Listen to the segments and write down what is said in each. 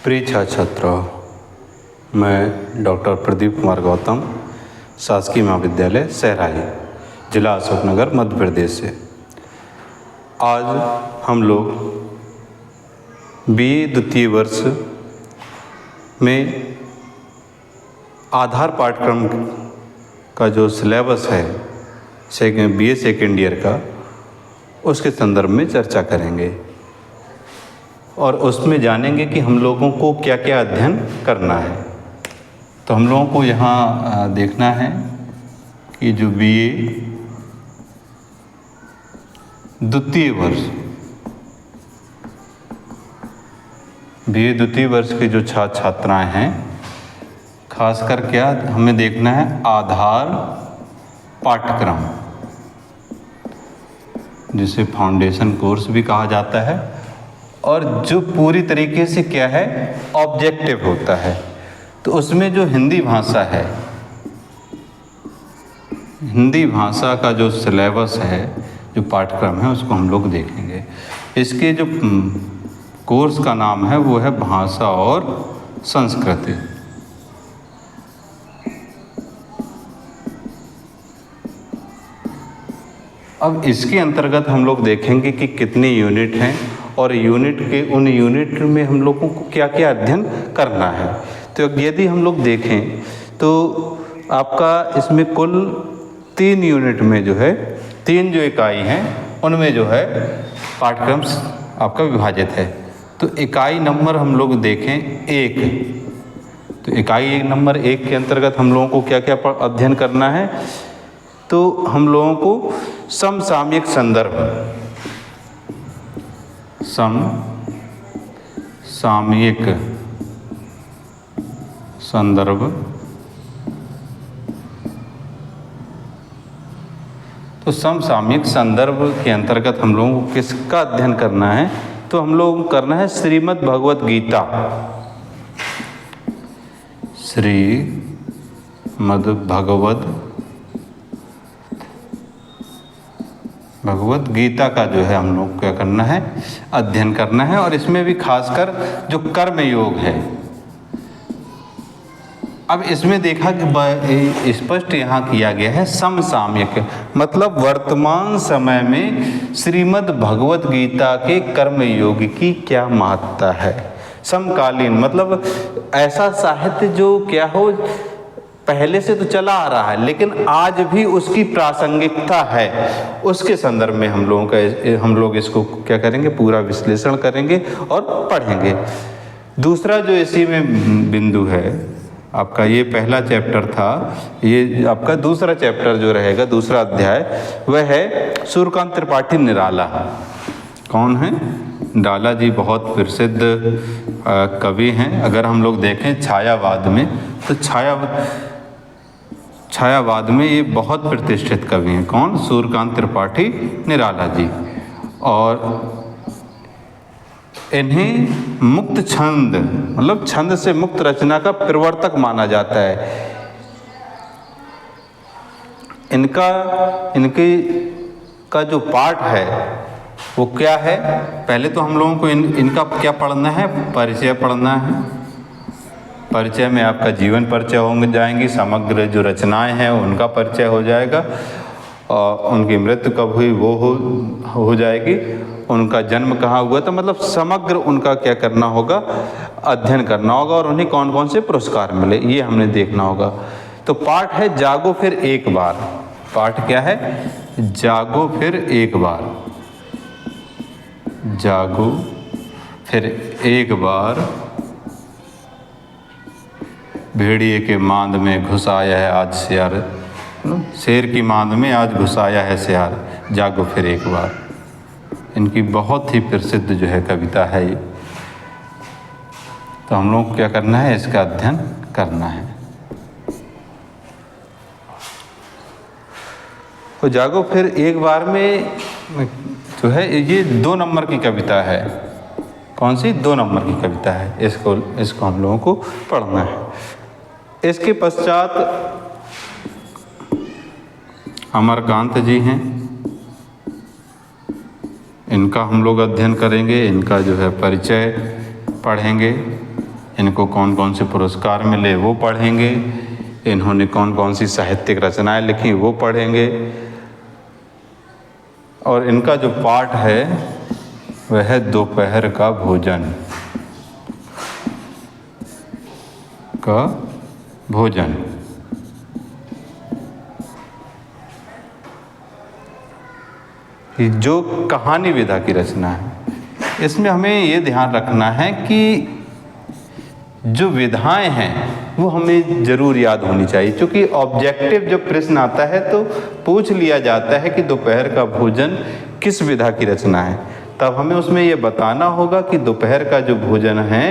प्रिय छात्र छात्राओं, मैं डॉक्टर प्रदीप कुमार गौतम, शासकीय महाविद्यालय सहराही, जिला अशोकनगर, मध्य प्रदेश से। आज हम लोग बीए द्वितीय वर्ष में आधार पाठ्यक्रम का जो सिलेबस है बीए सेकेंड ईयर का, उसके संदर्भ में चर्चा करेंगे और उसमें जानेंगे कि हम लोगों को क्या क्या अध्ययन करना है। तो हम लोगों को यहाँ देखना है कि जो बीए द्वितीय वर्ष के जो छात्र छात्राएँ हैं, खासकर क्या हमें देखना है, आधार पाठ्यक्रम, जिसे फाउंडेशन कोर्स भी कहा जाता है, और जो पूरी तरीके से क्या है, ऑब्जेक्टिव होता है। तो उसमें जो हिंदी भाषा है, हिंदी भाषा का जो सिलेबस है, जो पाठ्यक्रम है, उसको हम लोग देखेंगे। इसके जो कोर्स का नाम है वो है भाषा और संस्कृति। अब इसके अंतर्गत हम लोग देखेंगे कि कितने यूनिट हैं और उन यूनिट में हम लोगों को क्या क्या अध्ययन करना है। तो यदि हम लोग देखें तो आपका इसमें कुल 3 यूनिट में जो है, 3 जो इकाई हैं, उनमें जो है पाठ्यक्रम आपका विभाजित है। तो इकाई नंबर हम लोग देखें 1, तो इकाई नंबर 1 के अंतर्गत हम लोगों को क्या क्या अध्ययन करना है। तो हम लोगों को समसामयिक संदर्भ, समसामयिक संदर्भ, तो समसामयिक संदर्भ के अंतर्गत हम लोगों को किसका अध्ययन करना है? तो हम लोगों को करना है श्रीमद् भगवत गीता, श्रीमद् भगवत गीता का जो है हम लोग क्या करना है, अध्ययन करना है। और इसमें भी खासकर जो कर्म योग है, अब इसमें देखा कि स्पष्ट यहाँ किया गया है समसामयिक, मतलब वर्तमान समय में श्रीमद् भगवत गीता के कर्म योग की क्या महत्ता है। समकालीन मतलब ऐसा साहित्य जो क्या हो, पहले से तो चला आ रहा है लेकिन आज भी उसकी प्रासंगिकता है, उसके संदर्भ में हम लोग इसको क्या करेंगे, पूरा विश्लेषण करेंगे और पढ़ेंगे। दूसरा जो इसी में बिंदु है आपका, ये पहला चैप्टर था, ये आपका दूसरा चैप्टर जो रहेगा, दूसरा अध्याय, वह है सूर्यकांत त्रिपाठी निराला। कौन है? डाला जी बहुत प्रसिद्ध कवि हैं। अगर हम लोग देखें छायावाद में, तो छायावाद में ये बहुत प्रतिष्ठित कवि हैं। कौन? सूर्यकांत त्रिपाठी निराला जी। और इन्हें मुक्त छंद, मतलब छंद से मुक्त रचना का प्रवर्तक माना जाता है। इनके का जो पाठ है वो क्या है? पहले तो हम लोगों को इनका क्या पढ़ना है? परिचय पढ़ना है। परिचय में आपका जीवन परिचय हो जाएंगी, समग्र जो रचनाएं हैं उनका परिचय हो जाएगा, और उनकी मृत्यु कब हुई वो हो जाएगी, उनका जन्म कहाँ हुआ, तो मतलब समग्र उनका क्या करना होगा, अध्ययन करना होगा, और उन्हें कौन कौन से पुरस्कार मिले ये हमने देखना होगा। तो पाठ है जागो फिर एक बार। पाठ क्या है? जागो फिर एक बार। जागो फिर एक बार, भेड़िए के मांद में घुसाया है आज सियार, शेर की मांद में आज घुसाया है सियार, जागो फिर एक बार। इनकी बहुत ही प्रसिद्ध जो है कविता है ये। तो हम लोग को क्या करना है, इसका अध्ययन करना है। तो जागो फिर एक बार में जो है ये 2 नंबर की कविता है। कौन सी? 2 नंबर की कविता है। इसको हम लोगों को पढ़ना है। इसके पश्चात अमरकांत जी हैं, इनका हम लोग अध्ययन करेंगे, इनका जो है परिचय पढ़ेंगे। इनको कौन कौन से पुरस्कार मिले वो पढ़ेंगे, इन्होंने कौन कौन सी साहित्यिक रचनाएं लिखी वो पढ़ेंगे, और इनका जो पाठ है वह है दोपहर का भोजन का भोजन। जो कहानी विधा की रचना है, इसमें हमें ये ध्यान रखना है कि जो विधाएं हैं वो हमें ज़रूर याद होनी चाहिए, क्योंकि ऑब्जेक्टिव जब प्रश्न आता है तो पूछ लिया जाता है कि दोपहर का भोजन किस विधा की रचना है, तब हमें उसमें ये बताना होगा कि दोपहर का जो भोजन है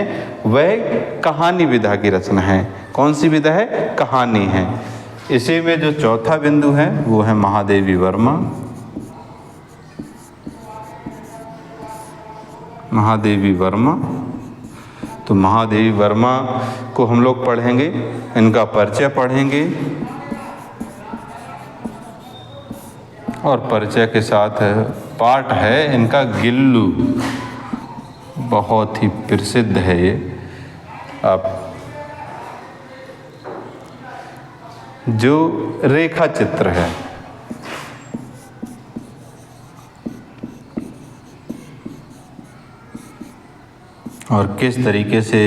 वह कहानी विधा की रचना है। कौन सी विधा है? कहानी है। इसी में जो चौथा बिंदु है वो है महादेवी वर्मा। महादेवी वर्मा, तो महादेवी वर्मा को हम लोग पढ़ेंगे, इनका परिचय पढ़ेंगे और परिचय के साथ पाठ है इनका गिल्लू, बहुत ही प्रसिद्ध है ये। आप जो रेखा चित्र है, और किस तरीके से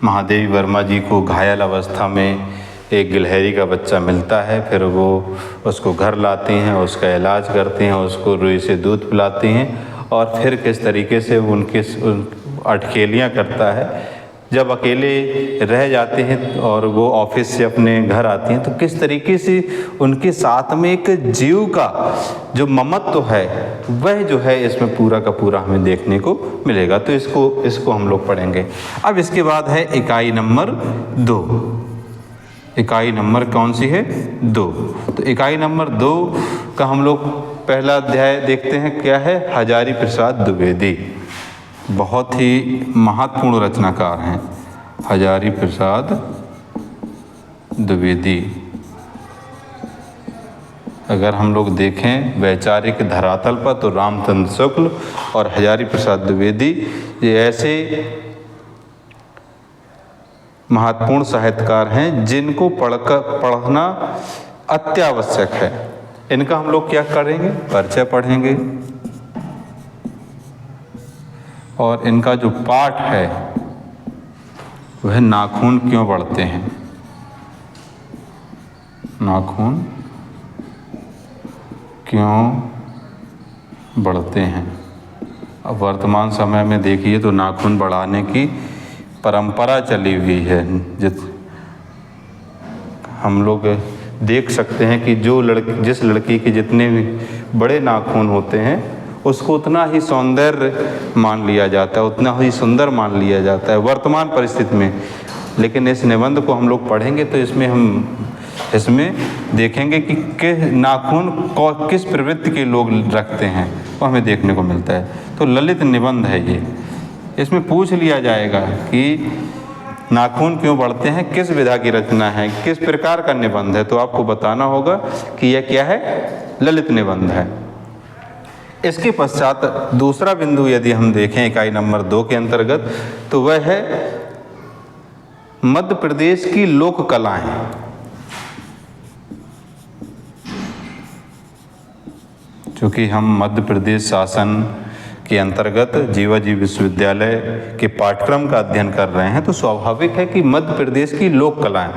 महादेवी वर्मा जी को घायल अवस्था में एक गिलहरी का बच्चा मिलता है, फिर वो उसको घर लाते हैं, उसका इलाज करते हैं, उसको रुई से दूध पिलाते हैं, और फिर किस तरीके से उनके अटखेलियाँ करता है। जब अकेले रह जाते हैं और वो ऑफिस से अपने घर आते हैं तो किस तरीके से उनके साथ में एक जीव का जो ममत्व है वह जो है इसमें पूरा का पूरा हमें देखने को मिलेगा। तो इसको हम लोग पढ़ेंगे। अब इसके बाद है इकाई नंबर 2। इकाई नंबर कौन सी है? 2। तो इकाई नंबर 2 का हम लोग पहला अध्याय देखते हैं, क्या है? हजारी प्रसाद द्विवेदी। बहुत ही महत्वपूर्ण रचनाकार हैं हजारी प्रसाद द्विवेदी। अगर हम लोग देखें वैचारिक धरातल पर तो रामचंद्र शुक्ल और हजारी प्रसाद द्विवेदी ये ऐसे महत्वपूर्ण साहित्यकार हैं जिनको पढ़ना अत्यावश्यक है। इनका हम लोग क्या करेंगे? परिचय पढ़ेंगे, और इनका जो पाठ है वह नाखून क्यों बढ़ते हैं। नाखून क्यों बढ़ते हैं। अब वर्तमान समय में देखिए तो नाखून बढ़ाने की परंपरा चली हुई है। हम लोग देख सकते हैं कि जिस लड़की के जितने भी बड़े नाखून होते हैं उसको उतना ही सौंदर्य मान लिया जाता है, उतना ही सुंदर मान लिया जाता है वर्तमान परिस्थिति में। लेकिन इस निबंध को हम लोग पढ़ेंगे तो इसमें देखेंगे कि नाखून किस प्रवृत्ति के लोग रखते हैं वो हमें देखने को मिलता है। तो ललित निबंध है ये। इसमें पूछ लिया जाएगा कि नाखून क्यों बढ़ते हैं, किस विधा की रचना है, किस प्रकार का निबंध है, तो आपको बताना होगा कि यह क्या है? ललित निबंध है। इसके पश्चात दूसरा बिंदु यदि हम देखें इकाई नंबर 2 के अंतर्गत तो वह है मध्य प्रदेश की लोक कलाएं। चूँकि हम मध्य प्रदेश शासन के अंतर्गत जीवाजी विश्वविद्यालय के पाठ्यक्रम का अध्ययन कर रहे हैं तो स्वाभाविक है कि मध्य प्रदेश की लोक कलाएं।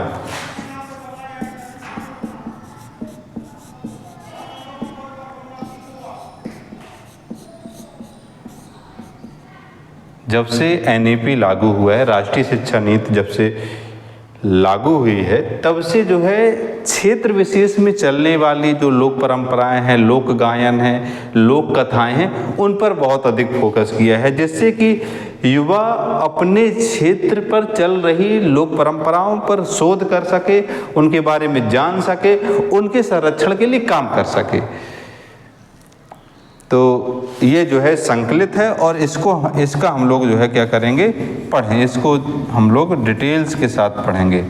जब से NEP लागू हुआ है, राष्ट्रीय शिक्षा नीति जब से लागू हुई है, तब से जो है क्षेत्र विशेष में चलने वाली जो लोक परंपराएं हैं, लोक गायन है, लोक कथाएं हैं, उन पर बहुत अधिक फोकस किया है, जिससे कि युवा अपने क्षेत्र पर चल रही लोक परंपराओं पर शोध कर सके, उनके बारे में जान सके, उनके संरक्षण के लिए काम कर सके। तो ये जो है संकलित है और इसका हम लोग जो है क्या करेंगे? पढ़ें। इसको हम लोग डिटेल्स के साथ पढ़ेंगे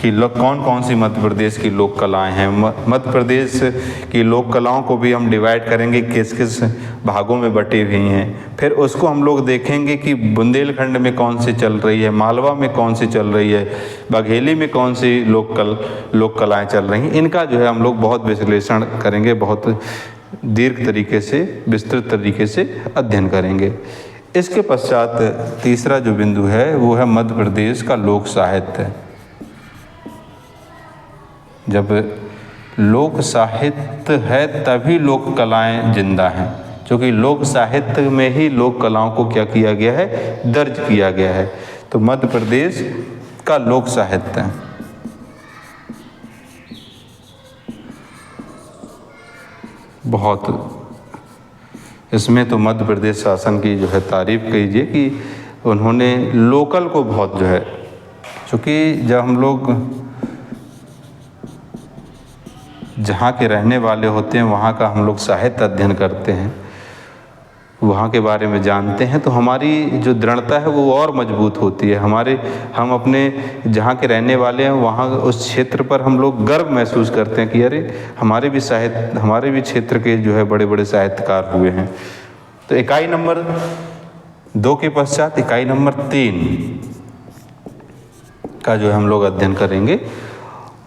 कि कौन कौन सी मध्य प्रदेश की लोक कलाएँ हैं। मध्य प्रदेश की लोक कलाओं को भी हम डिवाइड करेंगे किस किस भागों में बटी हुई हैं। फिर उसको हम लोग देखेंगे कि बुंदेलखंड में कौन सी चल रही है, मालवा में कौन सी चल रही है, बघेली में कौन सी लोक कलाएँ चल रही हैं। इनका जो है हम लोग बहुत विश्लेषण करेंगे, बहुत दीर्घ तरीके से, विस्तृत तरीके से अध्ययन करेंगे। इसके पश्चात तीसरा जो बिंदु है वो है मध्य प्रदेश का लोक साहित्य। जब लोक साहित्य है तभी लोक कलाएं जिंदा हैं, क्योंकि लोक साहित्य में ही लोक कलाओं को क्या किया गया है, दर्ज किया गया है। तो मध्य प्रदेश का लोक साहित्य बहुत, इसमें तो मध्य प्रदेश शासन की जो है तारीफ कीजिए कि उन्होंने लोकल को बहुत जो है, क्योंकि जब हम लोग जहाँ के रहने वाले होते हैं वहाँ का हम लोग साहित्य अध्ययन करते हैं, वहाँ के बारे में जानते हैं, तो हमारी जो दृढ़ता है वो और मजबूत होती है। हम अपने जहाँ के रहने वाले हैं वहाँ उस क्षेत्र पर हम लोग गर्व महसूस करते हैं कि अरे हमारे भी क्षेत्र के जो है बड़े बड़े साहित्यकार हुए हैं। तो इकाई नंबर 2 के पश्चात इकाई नंबर 3 का जो है हम लोग अध्ययन करेंगे,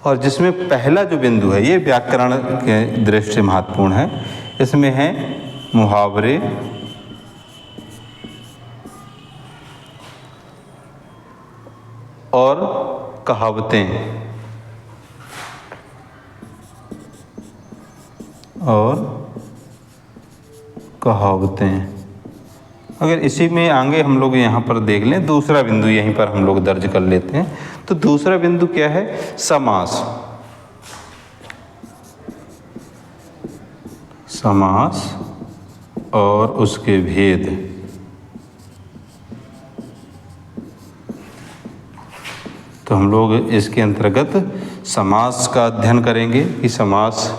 और जिसमें पहला जो बिंदु है ये व्याकरण के दृष्टि से महत्वपूर्ण है। इसमें है मुहावरे और कहावतें अगर इसी में आगे हम लोग यहाँ पर देख लें, दूसरा बिंदु यहीं पर हम लोग दर्ज कर लेते हैं। तो दूसरा बिंदु क्या है, समास और उसके भेद। तो हम लोग इसके अंतर्गत समास का अध्ययन करेंगे कि समास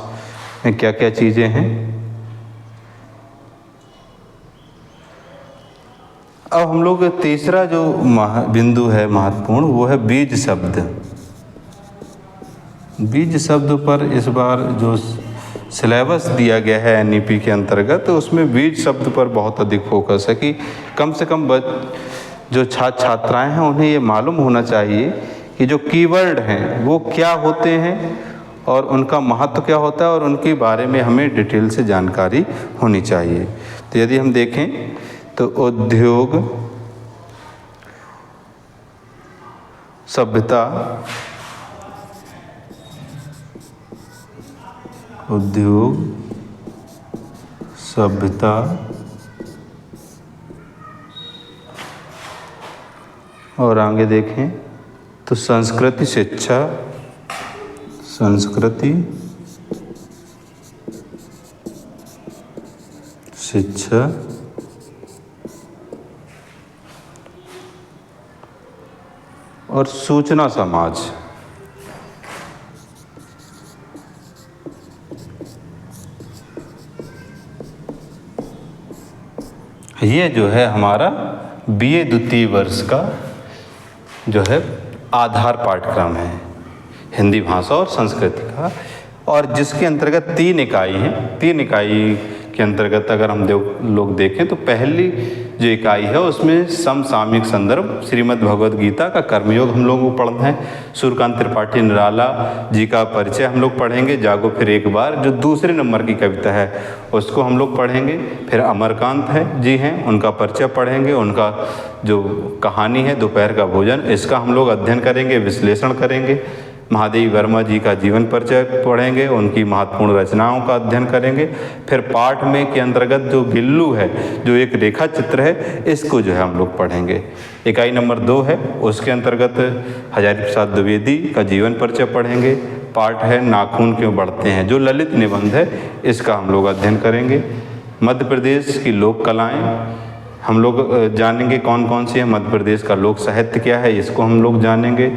में क्या क्या चीज़ें हैं। अब हम लोग तीसरा जो बिंदु है महत्वपूर्ण वो है बीज शब्द। बीज शब्द पर इस बार जो सिलेबस दिया गया है NEP के अंतर्गत, तो उसमें बीज शब्द पर बहुत अधिक फोकस है कि कम से कम जो छात्र छात्राएं हैं उन्हें ये मालूम होना चाहिए कि जो कीवर्ड हैं वो क्या होते हैं और उनका महत्व क्या होता है, और उनके बारे में हमें डिटेल से जानकारी होनी चाहिए। तो यदि हम देखें तो उद्योग, सभ्यता, और आगे देखें तो संस्कृति, शिक्षा और सूचना समाज। ये जो है हमारा BA द्वितीय वर्ष का जो है आधार पाठ्यक्रम है हिंदी भाषा और संस्कृति का, और जिसके अंतर्गत 3 इकाई हैं। 3 इकाई के अंतर्गत अगर हम लोग देखें तो पहली जो इकाई है उसमें समसामयिक संदर्भ, श्रीमद् भगवद गीता का कर्मयोग हम लोगों को पढ़ना है। सूर्यकांत त्रिपाठी निराला जी का परिचय हम लोग पढ़ेंगे, जागो फिर एक बार, जो दूसरे नंबर की कविता है उसको हम लोग पढ़ेंगे। फिर अमरकांत जी हैं, उनका परिचय पढ़ेंगे, उनका जो कहानी है दोपहर का भोजन, इसका हम लोग अध्ययन करेंगे, विश्लेषण करेंगे। महादेवी वर्मा जी का जीवन परिचय पढ़ेंगे, उनकी महत्वपूर्ण रचनाओं का अध्ययन करेंगे। फिर पाठ में के अंतर्गत जो गिल्लू है, जो एक रेखा चित्र है, इसको जो है हम लोग पढ़ेंगे। इकाई नंबर 2 है, उसके अंतर्गत हजारी प्रसाद द्विवेदी का जीवन परिचय पढ़ेंगे। पाठ है नाखून क्यों बढ़ते हैं, जो ललित निबंध है, इसका हम लोग अध्ययन करेंगे। मध्य प्रदेश की लोक कलाएँ हम लोग जानेंगे कौन कौन सी है। मध्य प्रदेश का लोक साहित्य क्या है, इसको हम लोग जानेंगे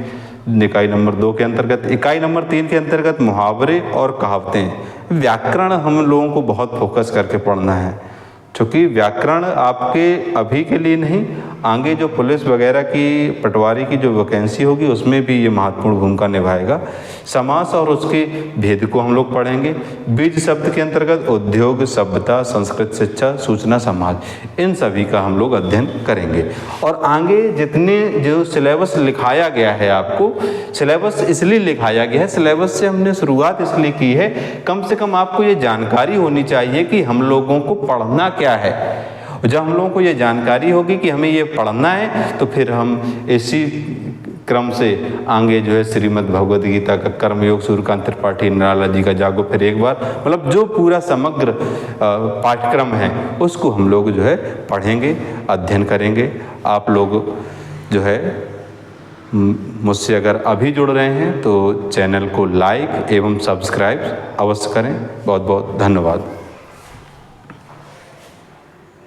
इकाई नंबर 2 के अंतर्गत। इकाई नंबर 3 के अंतर्गत मुहावरे और कहावतें। व्याकरण हम लोगों को बहुत फोकस करके पढ़ना है, क्योंकि व्याकरण आपके अभी के लिए नहीं, आगे जो पुलिस वगैरह की पटवारी की जो वैकेंसी होगी उसमें भी ये महत्वपूर्ण भूमिका निभाएगा। समास और उसके भेद को हम लोग पढ़ेंगे। बीज शब्द के अंतर्गत उद्योग, सभ्यता, संस्कृत, शिक्षा, सूचना, समाज, इन सभी का हम लोग अध्ययन करेंगे। और आगे जितने जो सिलेबस लिखाया गया है, आपको सिलेबस इसलिए लिखाया गया है, सिलेबस से हमने शुरुआत इसलिए की है, कम से कम आपको ये जानकारी होनी चाहिए कि हम लोगों को पढ़ना क्या है। जब हम लोगों को ये जानकारी होगी कि हमें ये पढ़ना है, तो फिर हम इसी क्रम से आगे जो है श्रीमद् भगवद गीता का कर्मयोग सूर्यकांत त्रिपाठी निराला जी का जागो फिर एक बार, मतलब जो पूरा समग्र पाठ्यक्रम है उसको हम लोग जो है पढ़ेंगे, अध्ययन करेंगे। आप लोग जो है मुझसे अगर अभी जुड़ रहे हैं तो चैनल को लाइक एवं सब्सक्राइब अवश्य करें। बहुत बहुत धन्यवाद।